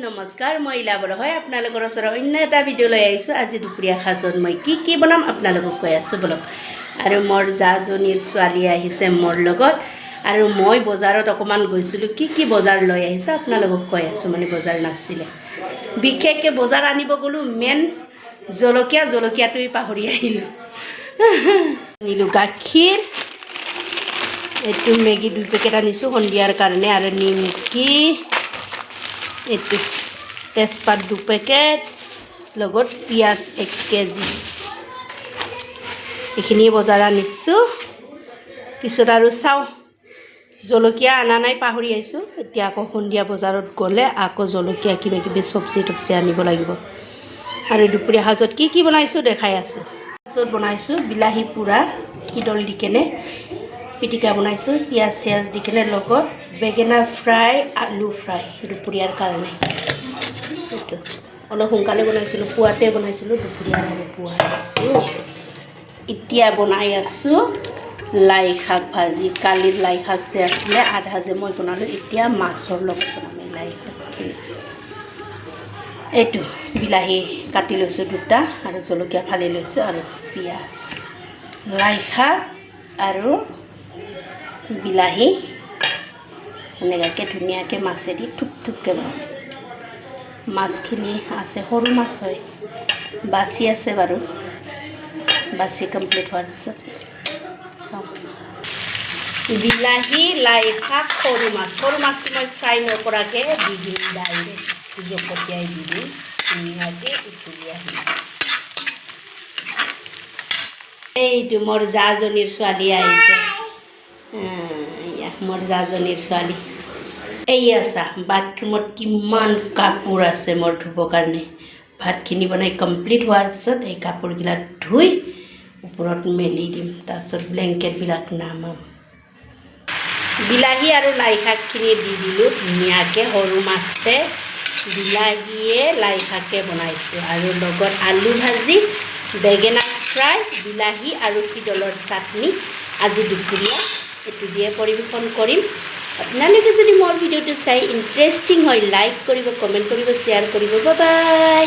নমস্কাৰ মই ইলাবৰ হয় আপোনালোকৰ ওচৰত অন্য এটা ভিডিঅ' লৈ আহিছোঁ আজি দুপৰীয়া সাজত মই কি বনাম আপোনালোকক কৈ আছোঁ বলক আৰু মোৰ জাজনীৰ ছোৱালী আহিছে মোৰ লগত আৰু মই বজাৰত অকমান গৈছিলোঁ কি বজাৰ লৈ আহিছে আপোনালোকক কৈ আছোঁ মানে বজাৰ নাছিলে বিশেষকৈ বজাৰ আনিব গ'লো মেন জলকীয়াটোই পাহৰি আহিলোঁ নিলোঁ গাখীৰ এইটো মেগী 2 পেকেট আনিছোঁ সন্ধিয়াৰ কাৰণে আৰু নিমকি এইটো তেজপাত 2 পেকেট লগত পিঁয়াজ 1 কেজি এইখিনি বজাৰ আনিছোঁ পিছত আৰু চাওঁ জলকীয়া আনা নাই পাহৰি আহিছোঁ এতিয়া আকৌ সন্ধিয়া বজাৰত গ'লে আকৌ জলকীয়া কিবা কিবি চব্জি আনিব লাগিব আৰু দুপৰীয়া সাজত কি বনাইছোঁ দেখাই আছোঁ সাজত বনাইছোঁ বিলাহী পোৰা কিডল দি কেনে পিটিকা বনাইছোঁ পিঁয়াজ দি কেনে লগত বেঙেনা ফ্ৰাই আলু ফ্ৰাই দুপৰীয়াৰ কাৰণে এইটো অলপ সোনকালে বনাইছিলোঁ পুৱাতে বনাইছিলোঁ দুপৰীয়া আৰু পুৱা এতিয়া বনাই আছোঁ লাই শাক ভাজি কালিৰ লাই শাক যে আছিলে আধা যে মই বনালোঁ এতিয়া মাছৰ লগত বনাম লাই শাকখিনি এইটো বিলাহী কাটি লৈছোঁ 2টা আৰু জলকীয়া ফালি লৈছোঁ আৰু পিঁয়াজ লাই শাক আৰু বিলাহী এনেকৈ ধুনীয়াকৈ মাছেদি থুপকৈ বনাম মাছখিনি আছে সৰু মাছ হয় বাচি আছে বাৰু বাচি কমপ্লিট হোৱাৰ পিছত বিলাহী লাই শাক সৰু মাছটো মই ফ্ৰাই নকৰাকৈ দি দিম ডাইৰেক্ট জপতিয়াই দি দিম ধুনীয়াকৈ উতলি আহিম এইটো মোৰ জাজনীৰ ছোৱালী আহিছে মোৰ জাজনীৰ ছোৱালী এইয়া চা বাথৰুমত কিমান কাপোৰ আছে মোৰ ধুবৰ কাৰণে ভাতখিনি বনাই কমপ্লিট হোৱাৰ পিছত এই কাপোৰবিলাক ধুই ওপৰত মেলি দিম তাৰপিছত ব্লেংকেটবিলাক নামাম বিলাহী আৰু লাই শাকখিনি দি দিলোঁ ধুনীয়াকৈ সৰু মাছে বিলাহীয়ে লাই শাকে বনাইছোঁ আৰু লগত আলু ভাজি বেঙেনা ফ্ৰাই বিলাহী আৰু কিডলৰ চাটনি আজি দুপৰীয়া এইটো দিয়ে পৰিৱেশন কৰিম আপোনালোকে যদি মোৰ ভিডিঅ'টো চাই ইণ্টাৰেষ্টিং হয় লাইক কৰিব কমেণ্ট কৰিব শ্বেয়াৰ কৰিব বাই বাই